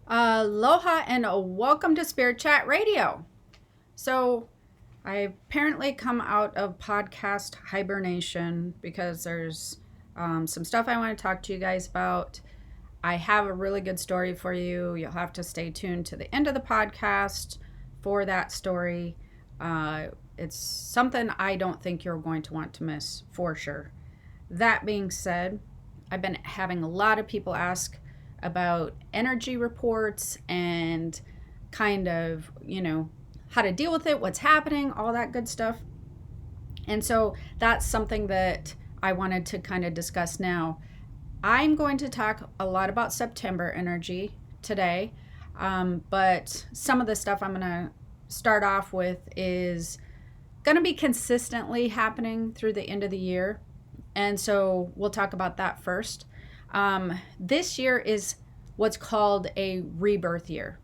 Aloha and welcome to Spirit Chat Radio. So, I apparently come out of podcast hibernation because there's some stuff I want to talk to you guys about. I have a really good story for you. You'll have to stay tuned to the end of the podcast for that story. It's something I don't think you're going to want to miss for sure. That being said, I've been having a lot of people ask about energy reports and kind of, how to deal with it, what's happening, all that good stuff. And so that's something that I wanted to kind of discuss now. I'm going to talk a lot about September energy today, but some of the stuff I'm going to start off with is going to be consistently happening through the end of the year. And so we'll talk about that first. This year is what's called a rebirth year.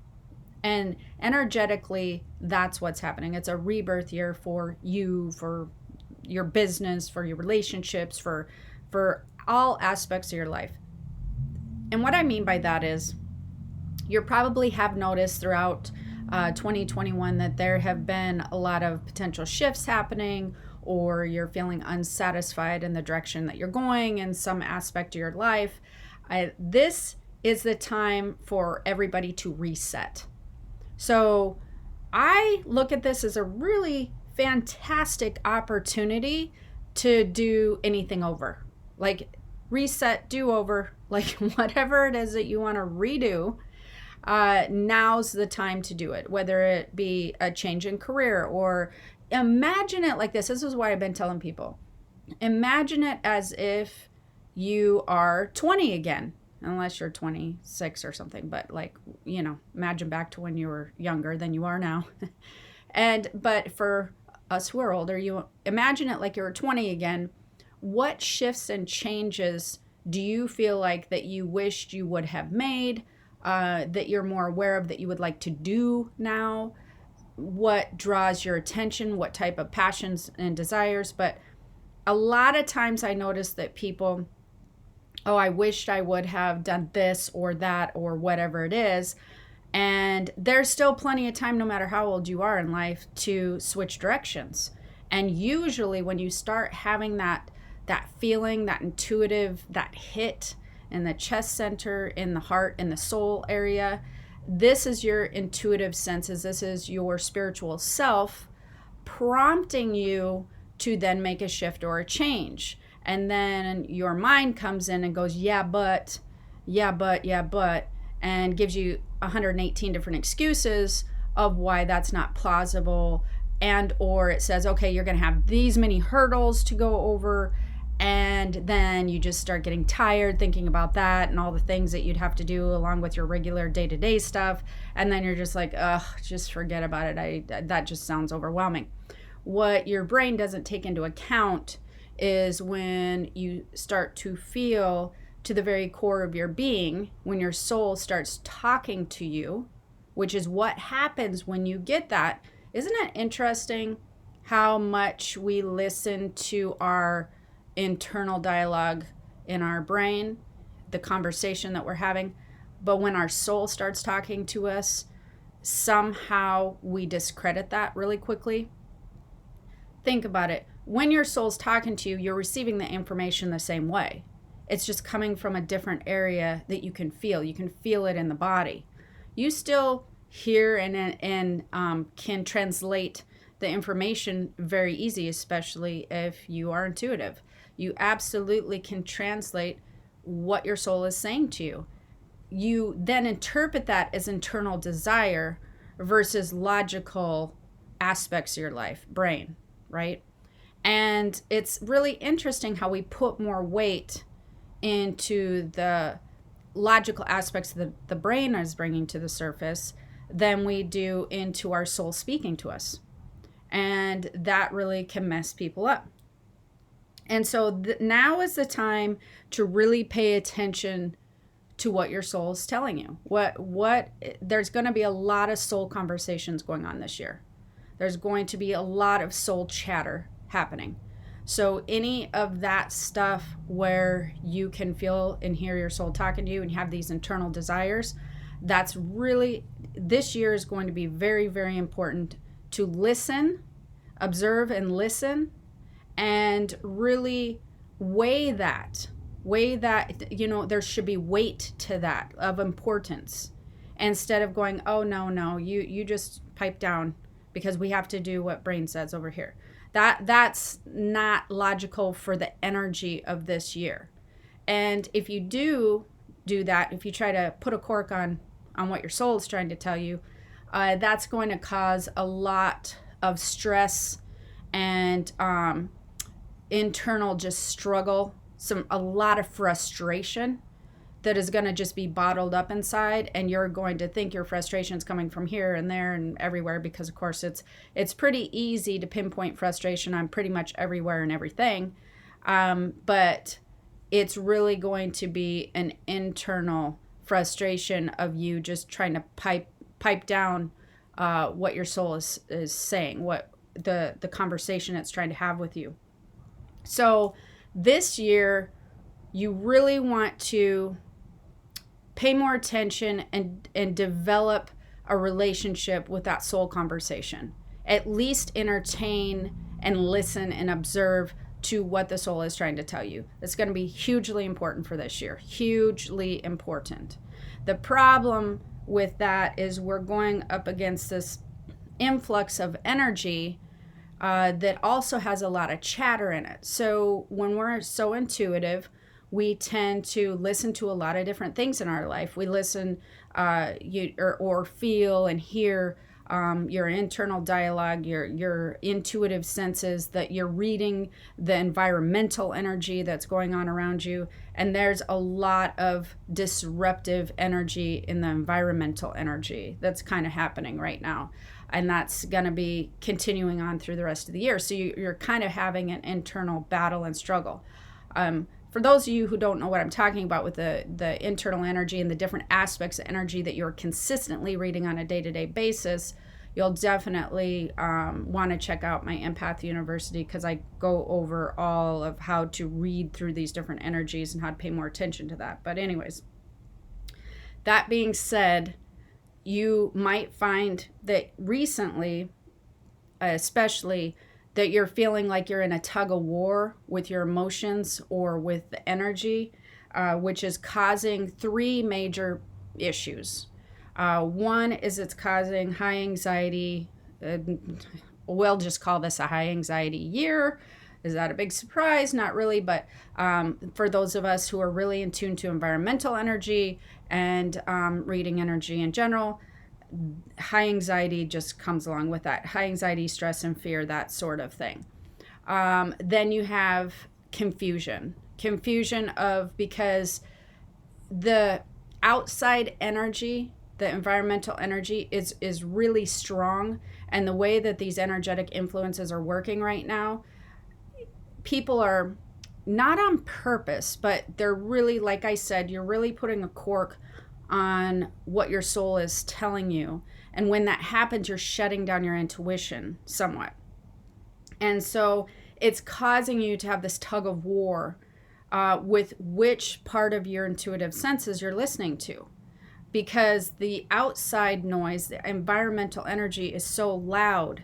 And energetically, that's what's happening. It's a rebirth year for you, for your business, for your relationships, for all aspects of your life. And what I mean by that is you probably have noticed throughout 2021 that there have been a lot of potential shifts happening, or you're feeling unsatisfied in the direction that you're going in some aspect of your life. This is the time for everybody to reset. So I look at this as a really fantastic opportunity to do anything over. Like reset, do over, like whatever it is that you want to redo. Now's the time to do it, whether it be a change in career, or imagine it like this. This is what I've been telling people. Imagine it as if you are 20 again, unless you're 26 or something, but imagine back to when you were younger than you are now. But for us who are older, you imagine it like you're 20 again. What shifts and changes do you feel like that you wished you would have made, that you're more aware of, that you would like to do now? What draws your attention? What type of passions and desires? But a lot of times I notice that people, I wished I would have done this or that or whatever it is. And there's still plenty of time, no matter how old you are in life, to switch directions. And usually when you start having that feeling, that intuitive, that hit in the chest center, in the heart, in the soul area, this is your intuitive senses. This is your spiritual self prompting you to then make a shift or a change. And then your mind comes in and goes, yeah, but, and gives you 118 different excuses of why that's not plausible. And or it says, okay, you're going to have these many hurdles to go over. And then you just start getting tired thinking about that and all the things that you'd have to do along with your regular day-to-day stuff. And then you're just like, just forget about it. That just sounds overwhelming. What your brain doesn't take into account is when you start to feel to the very core of your being, when your soul starts talking to you, which is what happens when you get that. Isn't it interesting how much we listen to our internal dialogue in our brain, the conversation that we're having, but when our soul starts talking to us, somehow we discredit that really quickly? Think about it. When your soul's talking to you, you're receiving the information the same way. It's just coming from a different area that you can feel. You can feel it in the body. You still hear and can translate the information very easy, especially if you are intuitive. You absolutely can translate what your soul is saying to you. You then interpret that as internal desire versus logical aspects of your life, brain, right? And it's really interesting how we put more weight into the logical aspects that the brain is bringing to the surface than we do into our soul speaking to us. And that really can mess people up. And so now is the time to really pay attention to what your soul is telling you. There's going to be a lot of soul conversations going on this year. There's going to be a lot of soul chatter happening. So any of that stuff where you can feel and hear your soul talking to you and you have these internal desires, That's really, this year is going to be very, very important to listen, observe and listen, and really weigh that. There should be weight to that of importance, instead of going, oh, no, you just pipe down because we have to do what brain says over here. That's not logical for the energy of this year. And if you do that, if you try to put a cork on what your soul is trying to tell you, that's going to cause a lot of stress and internal just struggle, a lot of frustration that is going to just be bottled up inside, and you're going to think your frustration is coming from here and there and everywhere, because of course it's pretty easy to pinpoint frustration on pretty much everywhere and everything, but it's really going to be an internal frustration of you just trying to pipe down what your soul is saying, what the conversation it's trying to have with you. So this year, you really want to pay more attention and develop a relationship with that soul conversation. At least entertain and listen and observe to what the soul is trying to tell you. It's going to be hugely important for this year. Hugely important. The problem with that is we're going up against this influx of energy that also has a lot of chatter in it. So when we're so intuitive, we tend to listen to a lot of different things in our life. We listen or feel and hear your internal dialogue, your intuitive senses, that you're reading the environmental energy that's going on around you. And there's a lot of disruptive energy in the environmental energy that's kind of happening right now. And that's going to be continuing on through the rest of the year. So you're kind of having an internal battle and struggle. For those of you who don't know what I'm talking about with the internal energy and the different aspects of energy that you're consistently reading on a day-to-day basis, you'll definitely want to check out my Empath University, because I go over all of how to read through these different energies and how to pay more attention to that. But anyways, that being said, you might find that recently, especially, that you're feeling like you're in a tug of war with your emotions or with the energy, which is causing three major issues. One is it's causing high anxiety. We'll just call this a high anxiety year. Is that a big surprise? Not really, but for those of us who are really in tune to environmental energy and reading energy in general, high anxiety just comes along with that. High anxiety, stress, and fear, that sort of thing. Then you have confusion. Confusion because the outside energy, the environmental energy is really strong, and the way that these energetic influences are working right now, people are not on purpose, but they're really, like I said, you're really putting a cork on what your soul is telling you. And when that happens, you're shutting down your intuition somewhat. And so it's causing you to have this tug of war with which part of your intuitive senses you're listening to. Because the outside noise, the environmental energy, is so loud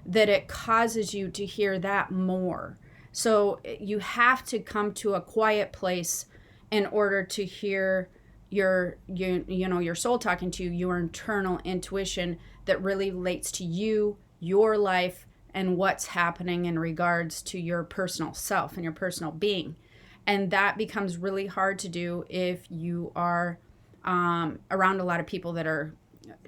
that it causes you to hear that more. So you have to come to a quiet place in order to hear your soul talking to you, your internal intuition that really relates to you, your life, and what's happening in regards to your personal self and your personal being. And that becomes really hard to do if you are around a lot of people that are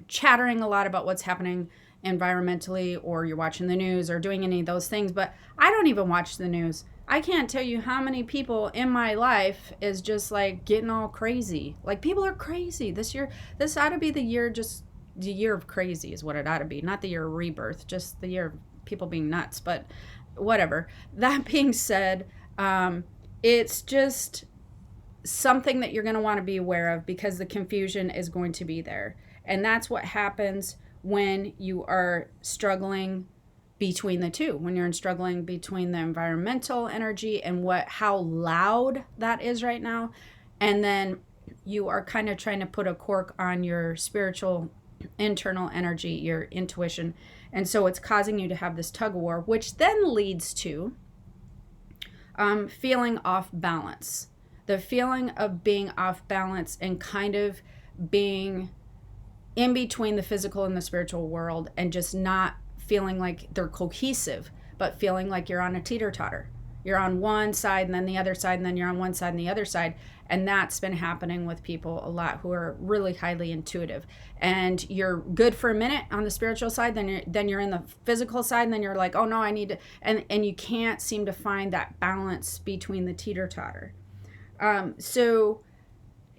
chattering a lot about what's happening environmentally, or you're watching the news or doing any of those things. But I don't even watch the news. I can't tell you how many people in my life is just like getting all crazy. Like, people are crazy this year. This ought to be the year, just the year of crazy is what it ought to be. Not the year of rebirth, just the year of people being nuts. But whatever. That being said, it's just something that you're going to want to be aware of, because the confusion is going to be there. And that's what happens when you are struggling between the two, when you're struggling between the environmental energy and how loud that is right now, and then you are kind of trying to put a cork on your spiritual internal energy, your intuition. And so it's causing you to have this tug of war, which then leads to feeling off balance. The feeling of being off balance and kind of being in between the physical and the spiritual world, and just not feeling like they're cohesive, but feeling like you're on a teeter-totter. You're on one side and then the other side, and then you're on one side and the other side. And that's been happening with people a lot who are really highly intuitive. And you're good for a minute on the spiritual side, then you're in the physical side, and then you're like, oh no, I need to, and you can't seem to find that balance between the teeter-totter. So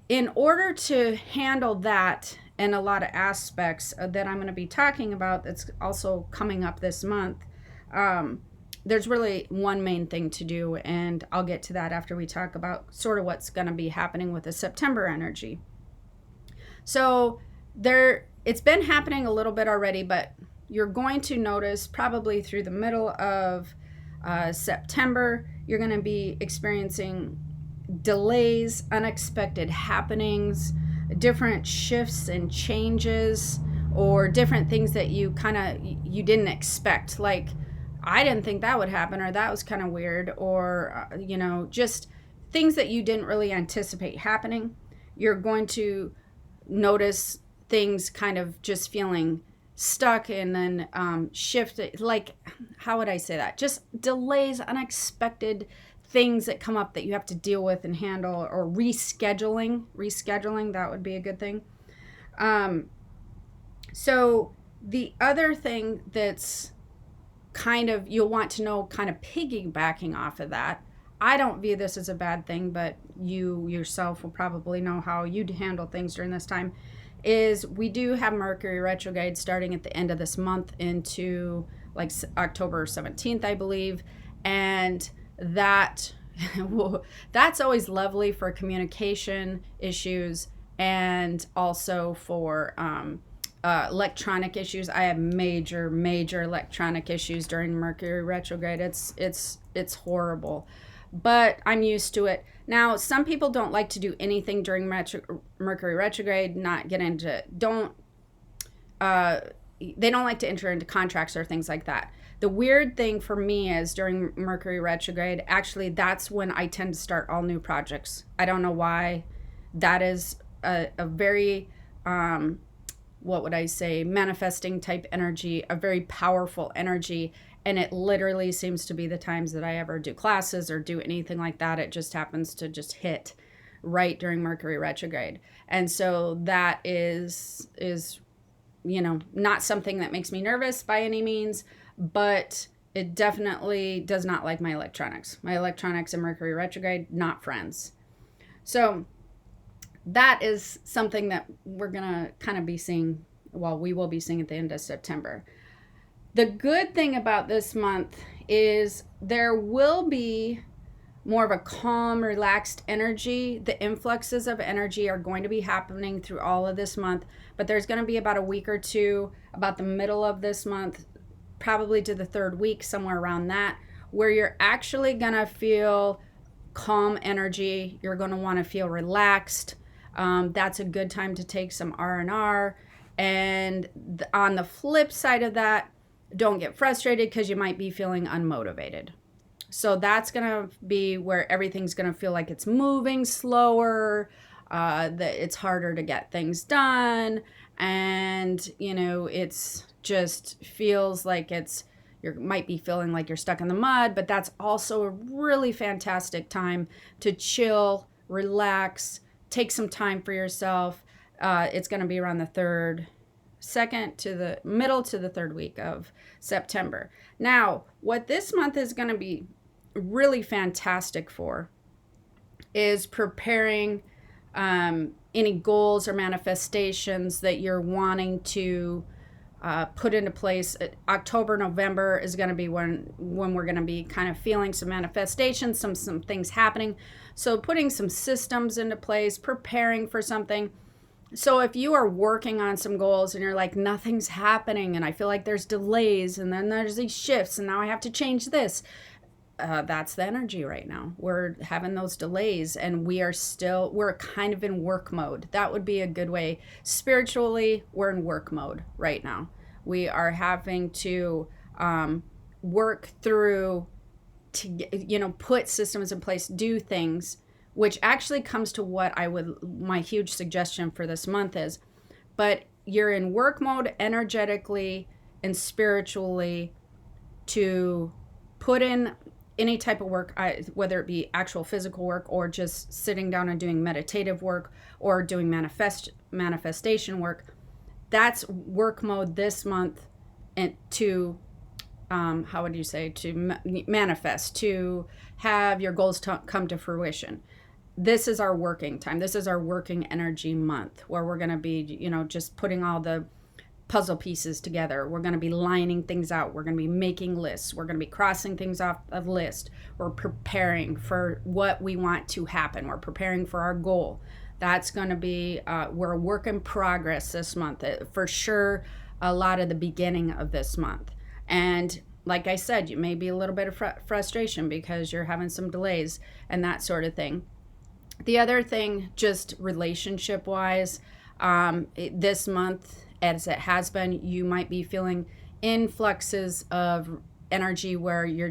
in order to handle that and a lot of aspects that I'm going to be talking about that's also coming up this month, there's really one main thing to do, and I'll get to that after we talk about sort of what's going to be happening with the September energy. So it's been happening a little bit already, but you're going to notice probably through the middle of September, you're going to be experiencing delays, unexpected happenings, different shifts and changes, or different things that you didn't expect. Like, I didn't think that would happen, or that was kind of weird, or just things that you didn't really anticipate happening. You're going to notice things kind of just feeling stuck, and then shift. Like, how would I say that? Just delays, unexpected things that come up that you have to deal with and handle, or rescheduling, that would be a good thing. So the other thing that's kind of, you'll want to know, kind of piggybacking off of that, I don't view this as a bad thing, but you yourself will probably know how you'd handle things during this time, is we do have Mercury retrograde starting at the end of this month into like October 17th, I believe. And that that's always lovely for communication issues, and also for electronic issues. I have major electronic issues during Mercury retrograde. It's horrible, but I'm used to it. Now, some people don't like to do anything during Mercury retrograde, they don't like to enter into contracts or things like that. The weird thing for me is during Mercury retrograde, actually, that's when I tend to start all new projects. I don't know why. That is a very, what would I say, manifesting type energy, a very powerful energy. And it literally seems to be the times that I ever do classes or do anything like that. It just happens to just hit right during Mercury retrograde. And so that is not something that makes me nervous by any means, but it definitely does not like my electronics. My electronics and Mercury retrograde, not friends. So that is something that we're going to kind of be seeing, we will be seeing at the end of September. The good thing about this month is there will be more of a calm, relaxed energy. The influxes of energy are going to be happening through all of this month, but there's going to be about a week or two, about the middle of this month, probably to the third week, somewhere around that, where you're actually going to feel calm energy. You're going to want to feel relaxed. That's a good time to take some R&R. And on the flip side of that, don't get frustrated because you might be feeling unmotivated. So that's going to be where everything's going to feel like it's moving slower, that it's harder to get things done. And, it's just feels like you might be feeling like you're stuck in the mud, but that's also a really fantastic time to chill, relax, take some time for yourself. It's going to be around the second to the middle to the third week of September. Now, what this month is going to be really fantastic for is preparing any goals or manifestations that you're wanting to put into place. October, November is going to be when we're going to be kind of feeling some manifestations, some things happening. So putting some systems into place, preparing for something. So if you are working on some goals and you're like, nothing's happening and I feel like there's delays and then there's these shifts and now I have to change this, that's the energy right now. We're having those delays, and we're kind of in work mode. That would be a good way. Spiritually, we're in work mode right now. We are having to work through to, put systems in place, do things, which actually comes to my huge suggestion for this month is, but you're in work mode energetically and spiritually to put in any type of work, whether it be actual physical work or just sitting down and doing meditative work or doing manifestation work. That's work mode this month, and to how would you say, to manifest, to have your goals come to fruition. This is our working time. This is our working energy month, where we're going to be, just putting all the puzzle pieces together. We're going to be lining things out. We're going to be making lists. We're going to be crossing things off of list. We're preparing for what we want to happen. We're preparing for our goal. That's going to be, we're a work in progress this month. For sure, a lot of the beginning of this month. And like I said, you may be a little bit of frustration because you're having some delays and that sort of thing. The other thing, just relationship wise, this month, as it has been, you might be feeling influxes of energy where you're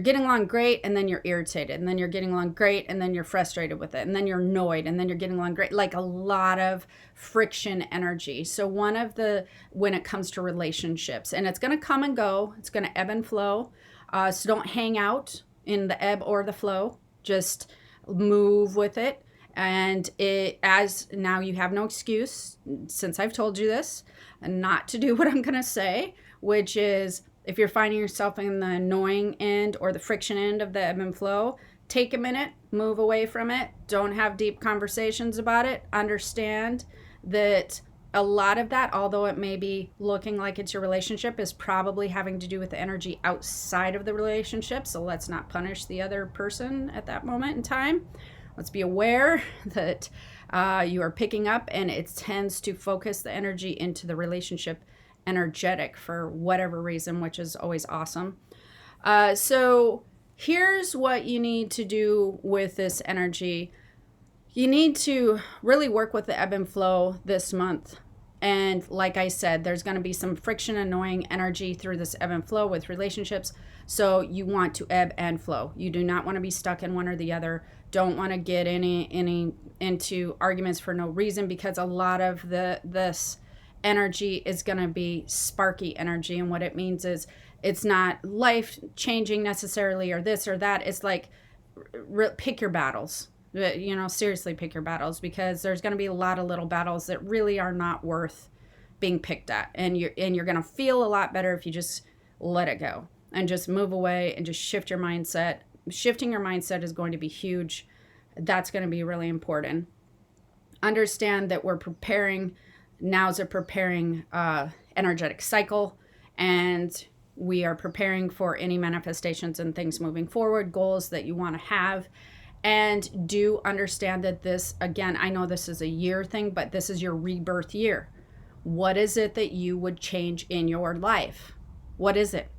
getting along great, and then you're irritated, and then you're getting along great, and then you're frustrated with it, and then you're annoyed, and then you're getting along great, like a lot of friction energy. So when it comes to relationships, and it's going to come and go, it's going to ebb and flow. So don't hang out in the ebb or the flow, just move with it. And as now you have no excuse, since I've told you this, not to do what I'm going to say, which is, if you're finding yourself in the annoying end or the friction end of the ebb and flow, take a minute, move away from it. Don't have deep conversations about it. Understand that a lot of that, although it may be looking like it's your relationship, is probably having to do with the energy outside of the relationship. So let's not punish the other person at that moment in time. Let's be aware that you are picking up, and it tends to focus the energy into the relationship energetic for whatever reason, which is always awesome. So here's what you need to do with this energy. You need to really work with the ebb and flow this month. And like I said, there's going to be some friction, annoying energy through this ebb and flow with relationships. So you want to ebb and flow. You do not want to be stuck in one or the other. Don't want to get into arguments for no reason, because a lot of this energy is going to be sparky energy. And what it means is, it's not life changing necessarily or this or that. It's like, pick your battles. Seriously pick your battles, because there's going to be a lot of little battles that really are not worth being picked at. And you're going to feel a lot better if you just let it go and just move away and just shift your mindset. Shifting your mindset is going to be huge. That's going to be really important. Understand that we're preparing. Now's a preparing energetic cycle, and we are preparing for any manifestations and things moving forward, goals that you want to have. And do understand that this, again, I know this is a year thing, but this is your rebirth year. What is it that you would change in your life? What is it?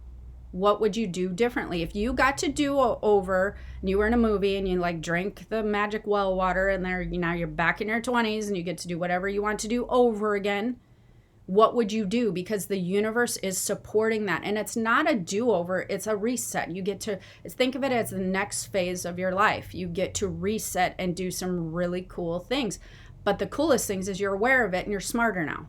What would you do differently? If you got to do over, and you were in a movie and you drank the magic well water, and now you're back in your 20s and you get to do whatever you want to do over again, what would you do? Because the universe is supporting that. And it's not a do-over, it's a reset. You get to think of it as the next phase of your life. You get to reset and do some really cool things. But the coolest things is you're aware of it and you're smarter now.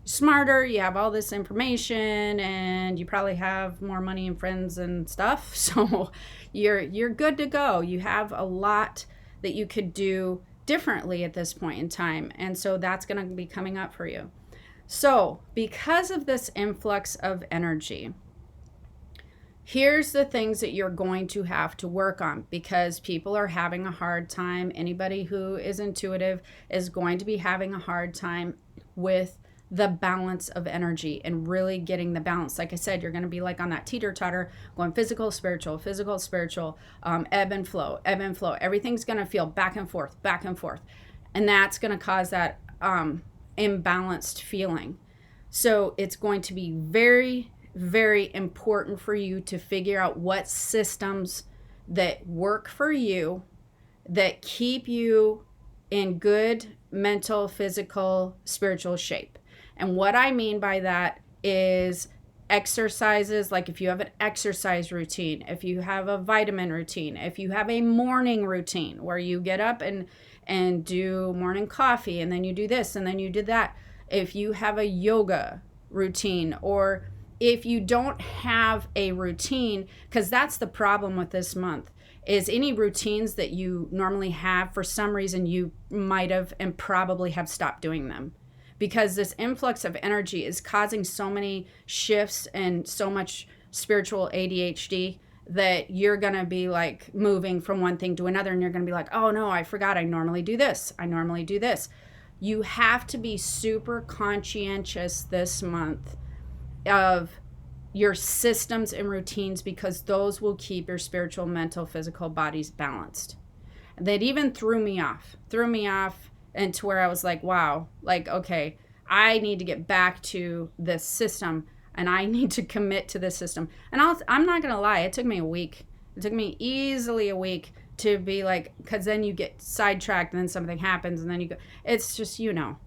Smarter, you have all this information, and you probably have more money and friends and stuff. So you're good to go. You have a lot that you could do differently at this point in time. And so that's going to be coming up for you. So because of this influx of energy, here's the things that you're going to have to work on, because people are having a hard time. Anybody who is intuitive is going to be having a hard time with the balance of energy and really getting the balance. Like I said, you're going to be like on that teeter-totter, going physical, spiritual, ebb and flow. Everything's going to feel back and forth. And that's going to cause that imbalanced feeling. So it's going to be very, very important for you to figure out what systems that work for you, that keep you in good mental, physical, spiritual shape. And what I mean by that is exercises, like if you have an exercise routine, if you have a vitamin routine, if you have a morning routine where you get up and do morning coffee, and then you do this and then you do that, if you have a yoga routine, or if you don't have a routine, because that's the problem with this month, is any routines that you normally have, for some reason you might have and probably have stopped doing them, because this influx of energy is causing so many shifts and so much spiritual ADHD that you're going to be like moving from one thing to another, and you're going to be like, oh no, I forgot I normally do this. I normally do this. You have to be super conscientious this month of your systems and routines, because those will keep your spiritual, mental, physical bodies balanced. That even threw me off and to where I was like, wow, like, okay, I need to get back to this system, and I need to commit to this system. And I'm not going to lie, it took me a week. It took me easily a week to be like, because then you get sidetracked and then something happens and then you go, it's just, you know.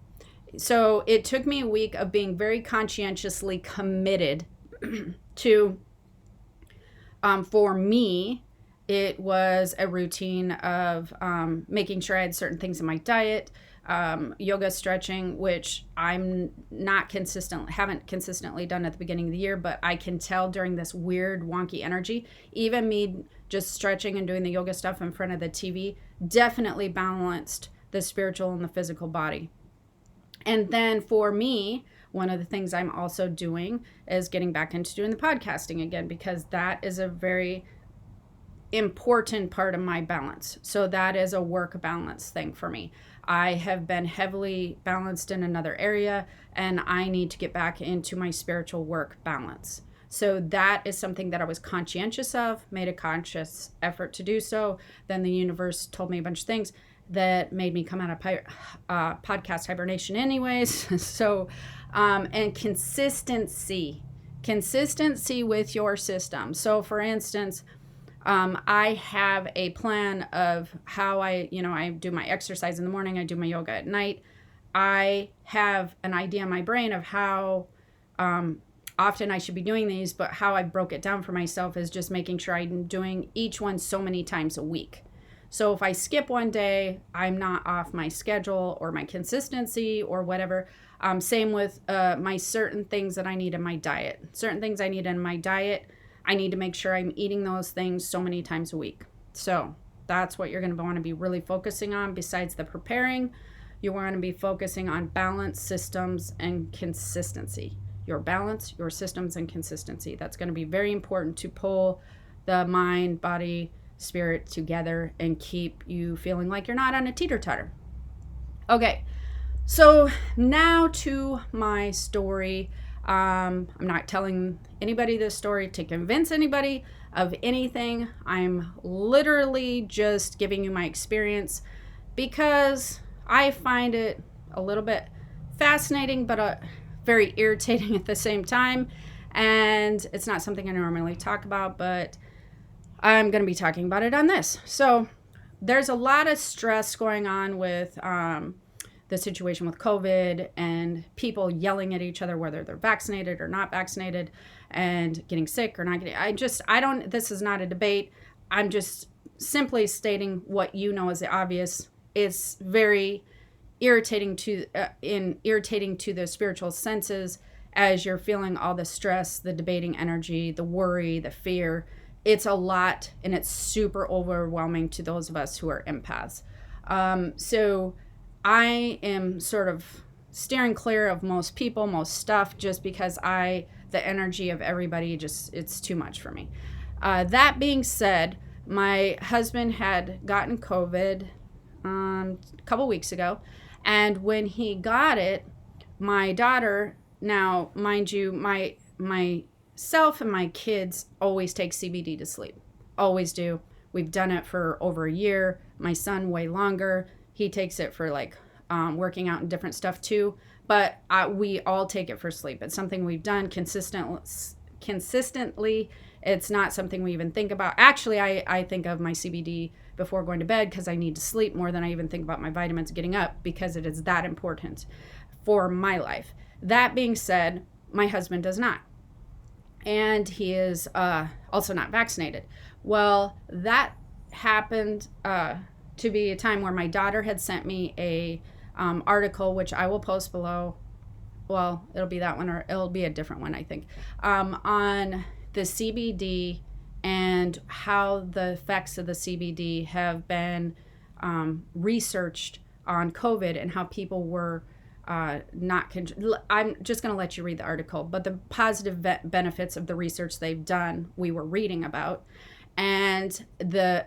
So it took me a week of being very conscientiously committed to, for me, it was a routine of making sure I had certain things in my diet, yoga, stretching, which I'm not haven't consistently done at the beginning of the year, but I can tell during this weird wonky energy, even me just stretching and doing the yoga stuff in front of the TV definitely balanced the spiritual and the physical body. And then for me, one of the things I'm also doing is getting back into doing the podcasting again, because that is a very important part of my balance. So that is a work balance thing for me. I have been heavily balanced in another area, and I need to get back into my spiritual work balance. So that is something that I was conscientious of, made a conscious effort to do so. Then the universe told me a bunch of things that made me come out of podcast hibernation anyways. So, and consistency with your system. So for instance, I have a plan of how I do my exercise in the morning, I do my yoga at night. I have an idea in my brain of how often I should be doing these, but how I broke it down for myself is just making sure I'm doing each one so many times a week. So if I skip one day, I'm not off my schedule or my consistency or whatever. Same with my certain things that I need in my diet. Certain things I need in my diet, I need to make sure I'm eating those things so many times a week. So that's what you're going to want to be really focusing on. Besides the preparing, you want to be focusing on balance, systems, and consistency. Your balance, your systems, and consistency. That's going to be very important to pull the mind, body, spirit together and keep you feeling like you're not on a teeter-totter. Okay, so now to my story. I'm not telling anybody this story to convince anybody of anything. I'm literally just giving you my experience because I find it a little bit fascinating, but very irritating at the same time. And it's not something I normally talk about, but I'm going to be talking about it on this. So there's a lot of stress going on with the situation with COVID and people yelling at each other, whether they're vaccinated or not vaccinated, and getting sick or not getting. This is not a debate. I'm just simply stating what you know is the obvious. It's very irritating to the spiritual senses as you're feeling all the stress, the debating energy, the worry, the fear. It's a lot, and it's super overwhelming to those of us who are empaths. So I am sort of steering clear of most people, most stuff, just because the energy of everybody, it's too much for me. That being said, my husband had gotten COVID a couple weeks ago, and when he got it, my daughter, now mind you, myself and my kids always take CBD to sleep. Always do. We've done it for over a year. My son way longer. He takes it for like working out and different stuff too. But we all take it for sleep. It's something we've done consistently. It's not something we even think about. Actually, I think of my CBD before going to bed because I need to sleep more than I even think about my vitamins getting up, because it is that important for my life. That being said, my husband does not. And he is also not vaccinated. Well, that happened to be a time where my daughter had sent me a article, which I will post below. Well, it'll be that one, or it'll be a different one, I think, on the CBD and how the effects of the CBD have been researched on COVID, and how people were not. I'm just going to let you read the article, but the positive benefits of the research they've done, we were reading about, and the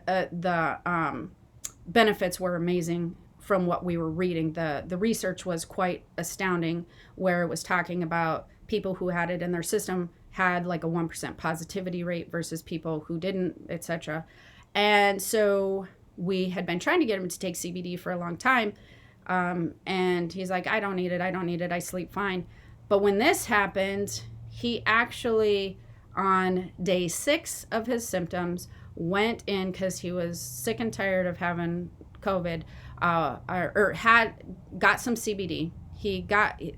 benefits were amazing. From what we were reading, the research was quite astounding, where it was talking about people who had it in their system had like a 1% positivity rate versus people who didn't, etc. And so we had been trying to get him to take CBD for a long time. And he's like, I don't need it. I sleep fine. But when this happened, he actually, on day 6 of his symptoms, went in because he was sick and tired of having COVID, or had got some CBD.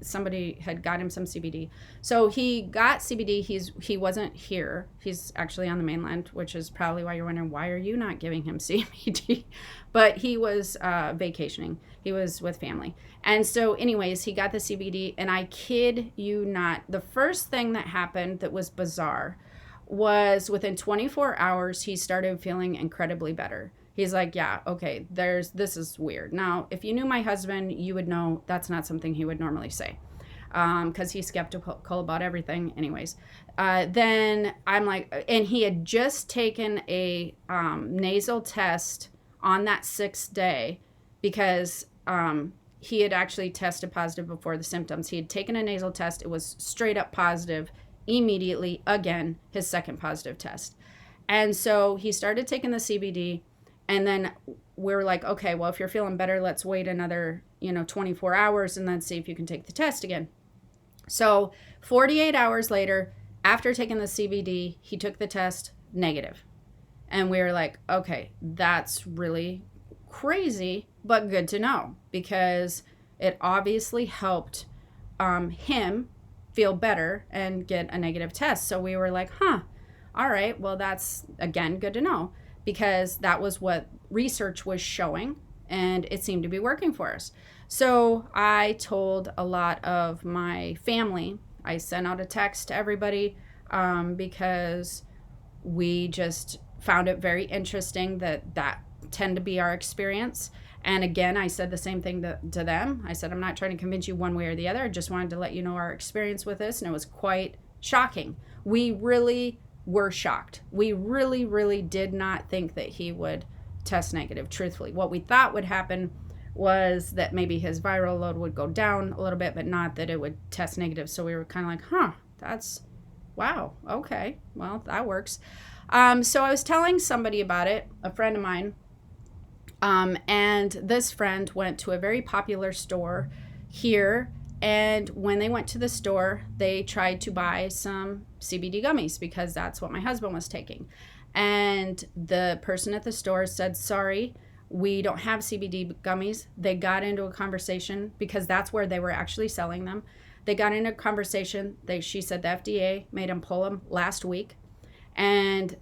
Somebody had got him some CBD. So he got CBD. He wasn't here. He's actually on the mainland, which is probably why you're wondering, why are you not giving him CBD? But he was vacationing. He was with family. And so anyways, he got the CBD, and I kid you not, the first thing that happened that was bizarre was within 24 hours, he started feeling incredibly better. He's like, yeah, okay, this is weird. Now, if you knew my husband, you would know that's not something he would normally say, because he's skeptical about everything anyways. Then I'm like, and he had just taken a nasal test on that 6th day, because he had actually tested positive before the symptoms. He had taken a nasal test. It was straight up positive immediately. Again, his second positive test. And so he started taking the CBD. And then we're like, okay, well, if you're feeling better, let's wait another, 24 hours and then see if you can take the test again. So 48 hours later, after taking the CBD, he took the test, negative. And we were like, okay, that's really crazy, but good to know, because it obviously helped him feel better and get a negative test. So we were like, all right, well, that's, again, good to know, because that was what research was showing, and it seemed to be working for us. So I told a lot of my family. I sent out a text to everybody, because we just found it very interesting that tend to be our experience. And again, I said the same thing to them. I said, I'm not trying to convince you one way or the other. I just wanted to let you know our experience with this, and it was quite shocking. We really were shocked. We really, really did not think that he would test negative, truthfully. What we thought would happen was that maybe his viral load would go down a little bit, but not that it would test negative. So we were kind of like, that's, wow, okay, well, that works. So I was telling somebody about it, a friend of mine, and this friend went to a very popular store here. And when they went to the store, they tried to buy some CBD gummies, because that's what my husband was taking. And the person at the store said, sorry, we don't have CBD gummies. They got into a conversation, because that's where they were actually selling them. They got into a conversation. She said the FDA made him pull them last week. And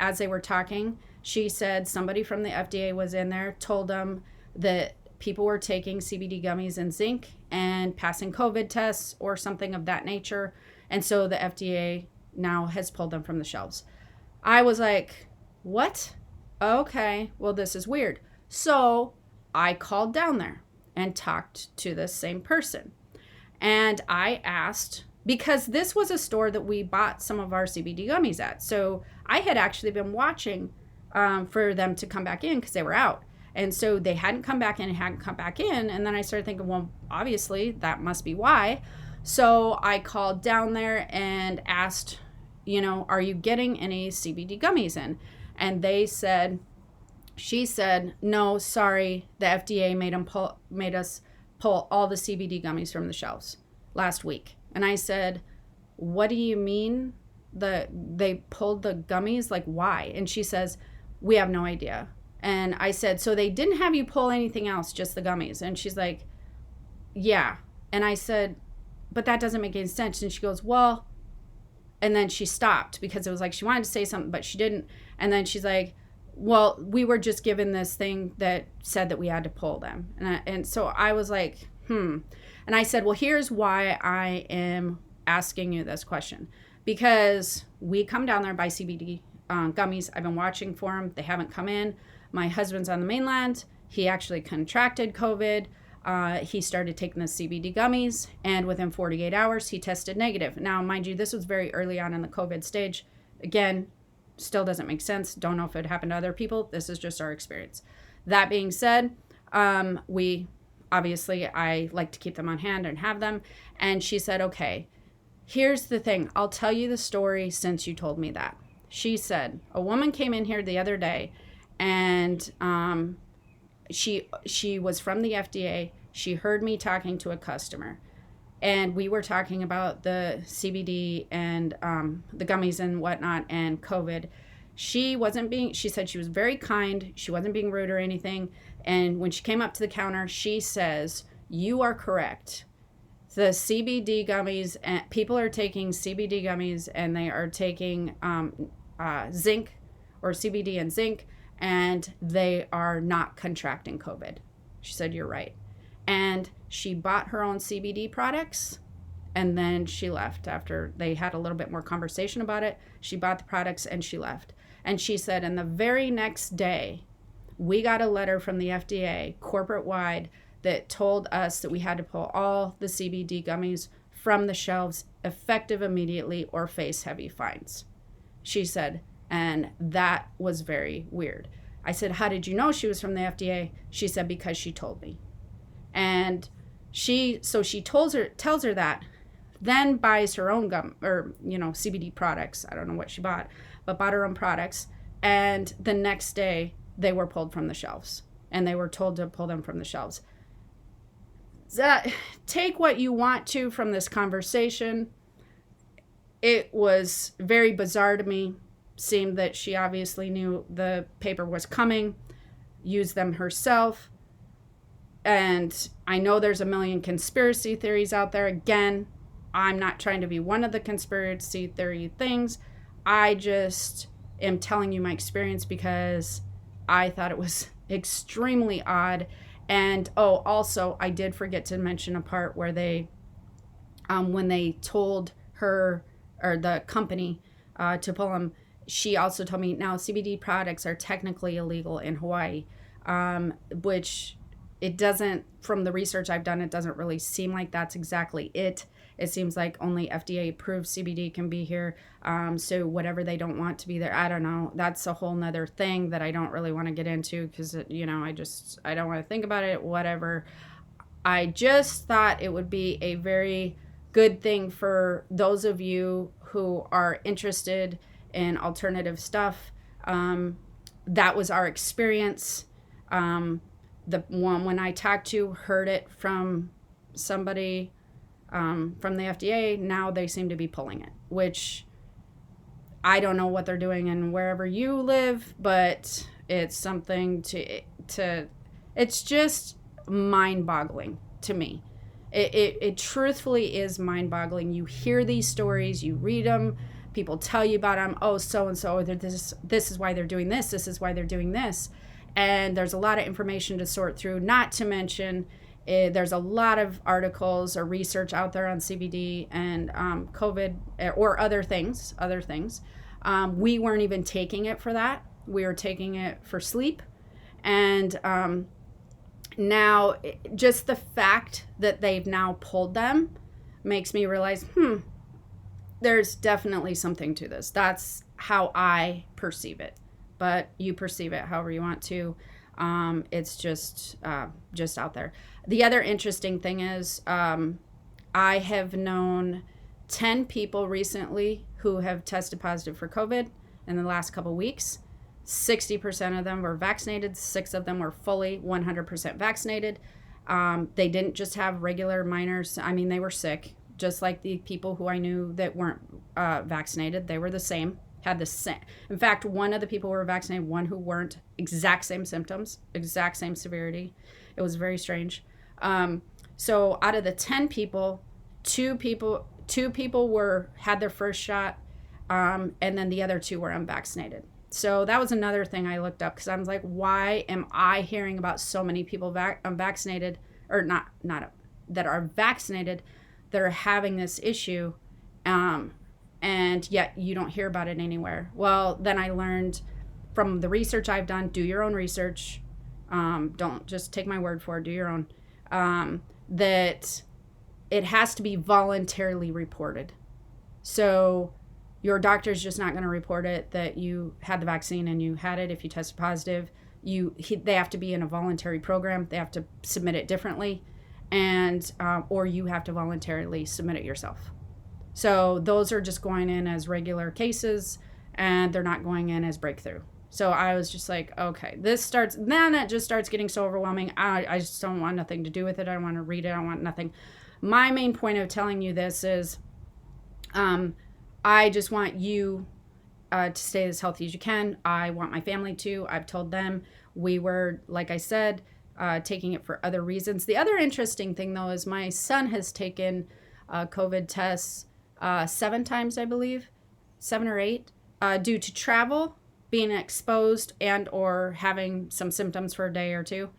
as they were talking, she said somebody from the FDA was in there, told them that people were taking CBD gummies and zinc and passing COVID tests or something of that nature. And so the FDA now has pulled them from the shelves. I was like, what? Okay, well, this is weird. So I called down there and talked to this same person. And I asked, because this was a store that we bought some of our CBD gummies at. So I had actually been watching for them to come back in, because they were out. And so they hadn't come back in. And then I started thinking, well, obviously that must be why. So I called down there and asked, are you getting any CBD gummies in? And she said, no, sorry, the FDA made us pull all the CBD gummies from the shelves last week. And I said, what do you mean they pulled the gummies? Like, why? And she says, we have no idea. And I said, so they didn't have you pull anything else, just the gummies? And she's like, yeah. And I said, but that doesn't make any sense. And she goes, well, and then she stopped because it was like she wanted to say something, but she didn't. And then she's like, well, we were just given this thing that said that we had to pull them. And so I was like, And I said, well, here's why I am asking you this question. Because we come down there and buy CBD gummies. I've been watching for them. They haven't come in. My husband's on the mainland. He actually contracted COVID. He started taking the CBD gummies, and within 48 hours, he tested negative. Now, mind you, this was very early on in the COVID stage. Again, still doesn't make sense. Don't know if it happened to other people. This is just our experience. That being said, we obviously, I like to keep them on hand and have them. And she said, okay, here's the thing. I'll tell you the story since you told me that. She said, a woman came in here the other day, and she was from the FDA. She heard me talking to a customer, and we were talking about the CBD and the gummies and whatnot and COVID. She said she was very kind. She wasn't being rude or anything. And when she came up to the counter, she says, you are correct. The CBD gummies, and people are taking CBD gummies, and they are taking zinc or CBD and zinc, and they are not contracting COVID. She said, you're right. And she bought her own CBD products, and then she left after they had a little bit more conversation about it. She bought the products and she left. And she said, and the very next day, we got a letter from the FDA, corporate-wide, that told us that we had to pull all the CBD gummies from the shelves effective immediately or face heavy fines. She said, and that was very weird. I said, how did you know she was from the FDA? She said, because she told me. And she tells her that, then buys her own gum or, CBD products. I don't know what she bought, but bought her own products. And the next day they were pulled from the shelves, and they were told to pull them from the shelves. Take what you want to from this conversation. It was very bizarre to me. Seemed that she obviously knew the paper was coming, used them herself. And I know there's a million conspiracy theories out there. Again, I'm not trying to be one of the conspiracy theory things. I just am telling you my experience because I thought it was extremely odd. And also, I did forget to mention a part where they, when they told her or the company to pull them, she also told me now CBD products are technically illegal in Hawaii, which it doesn't, from the research I've done, it doesn't really seem like that's exactly it. It seems like only FDA approved CBD can be here. So whatever they don't want to be there, I don't know. That's a whole nother thing that I don't really want to get into because, I don't want to think about it, whatever. I just thought it would be a very good thing for those of you who are interested in alternative stuff. That was our experience. The one when I talked to heard it from somebody from the FDA. Now they seem to be pulling it, which I don't know what they're doing in wherever you live, but it's something to it's just mind-boggling to me. It truthfully is mind-boggling. You hear these stories, you read them, people tell you about them. Oh, so-and-so, this is why they're doing this. This is why they're doing this. And there's a lot of information to sort through, not to mention there's a lot of articles or research out there on CBD and COVID or other things. We weren't even taking it for that. We were taking it for sleep. And now just the fact that they've now pulled them makes me realize, there's definitely something to this. That's how I perceive it. But you perceive it however you want to. It's just out there. The other interesting thing is I have known 10 people recently who have tested positive for COVID in the last couple weeks. 60% of them were vaccinated. 6 of them were fully 100% vaccinated. They didn't just have regular minors. I mean, they were sick, just like the people who I knew that weren't vaccinated. They were the same, had the same. In fact, one of the people who were vaccinated, one who weren't, exact same symptoms, exact same severity. It was very strange. So out of the 10 people, two people had their first shot, and then the other 2 were unvaccinated. So that was another thing I looked up, because I was like, why am I hearing about so many people unvaccinated, or not that are vaccinated, that are having this issue, and yet you don't hear about it anywhere. Well, then I learned from the research I've done, do your own research. Don't just take my word for it, do your own. That it has to be voluntarily reported. So your doctor's just not going to report it that you had the vaccine and you had it if you tested positive. They have to be in a voluntary program. They have to submit it differently, and or you have to voluntarily submit it yourself. So those are just going in as regular cases, and they're not going in as breakthrough. So I was just like, okay, then it just starts getting so overwhelming. I just don't want nothing to do with it. I don't want to read it. I want nothing. My main point of telling you this is, I just want you to stay as healthy as you can. I want my family to. I've told them. We were, like I said, taking it for other reasons. The other interesting thing, though, is my son has taken COVID tests 7 times, I believe, 7 or 8, due to travel, being exposed, and or having some symptoms for a day or 2.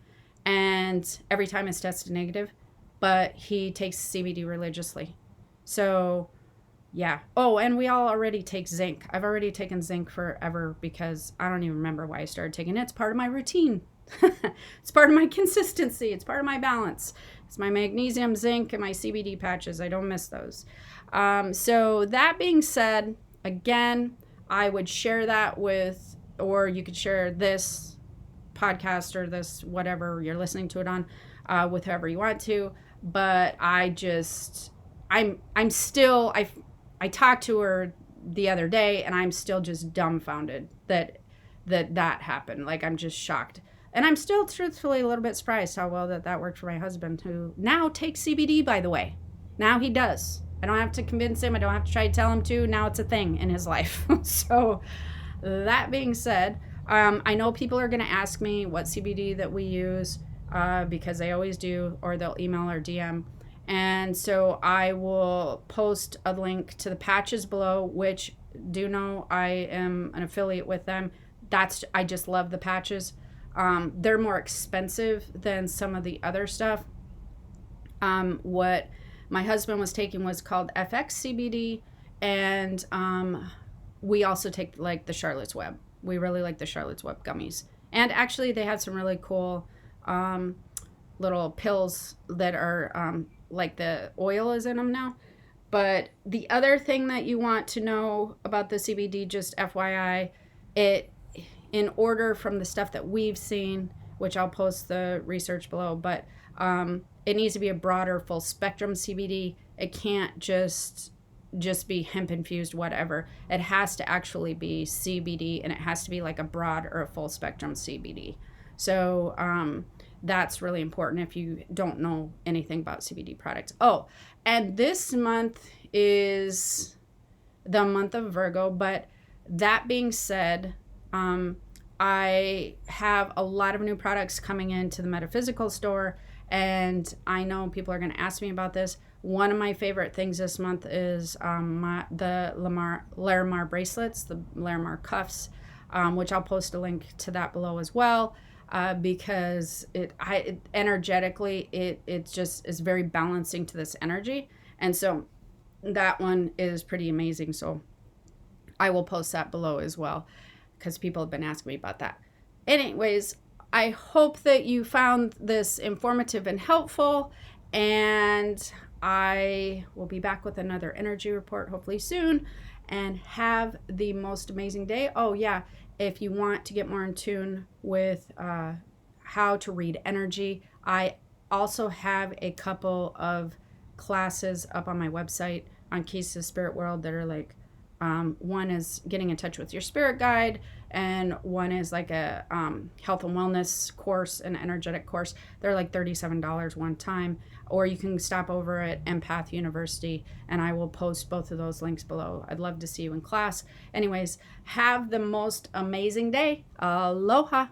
And every time it's tested negative, but he takes CBD religiously. So yeah. Oh, and we all already take zinc. I've already taken zinc forever, because I don't even remember why I started taking it. It's part of my routine. It's part of my consistency. It's part of my balance. It's my magnesium, zinc, and my CBD patches. I don't miss those. So that being said, again, I would share that with, or you could share this podcast or this whatever you're listening to it on with whoever you want to. But I talked to her the other day, and I'm still just dumbfounded that happened. Like, I'm just shocked. And I'm still truthfully a little bit surprised how well that worked for my husband, who now takes CBD, by the way. Now he does. I don't have to convince him. I don't have to try to tell him to. Now it's a thing in his life. So that being said, I know people are going to ask me what CBD that we use, because they always do, or they'll email or DM. And so I will post a link to the patches below, which, do know I am an affiliate with them. I just love the patches. They're more expensive than some of the other stuff. What my husband was taking was called FX CBD, and we also take like the Charlotte's Web. We really like the Charlotte's Web gummies. And actually they had some really cool little pills that are like the oil is in them now. But the other thing that you want to know about the CBD, just FYI, in order from the stuff that we've seen, which I'll post the research below, but it needs to be a broader full spectrum CBD. It can't just be hemp infused whatever. It has to actually be CBD, and it has to be like a broad or a full spectrum CBD. So that's really important if you don't know anything about CBD products. Oh, and this month is the month of Virgo, but that being said, I have a lot of new products coming into the metaphysical store, and I know people are going to ask me about this. One of my favorite things this month is the Larimar bracelets, the Larimar cuffs, which I'll post a link to that below as well, because it energetically it just is very balancing to this energy, and so that one is pretty amazing. So I will post that below as well, because people have been asking me about that. Anyways, I hope that you found this informative and helpful, and I will be back with another energy report hopefully soon, and have the most amazing day. Oh yeah, if you want to get more in tune with how to read energy, I also have a couple of classes up on my website on Keys to the Spirit World that are like, one is getting in touch with your spirit guide, and one is like a health and wellness course, an energetic course. They're like $37 one time. Or you can stop over at Empath University, and I will post both of those links below. I'd love to see you in class. Anyways, have the most amazing day. Aloha.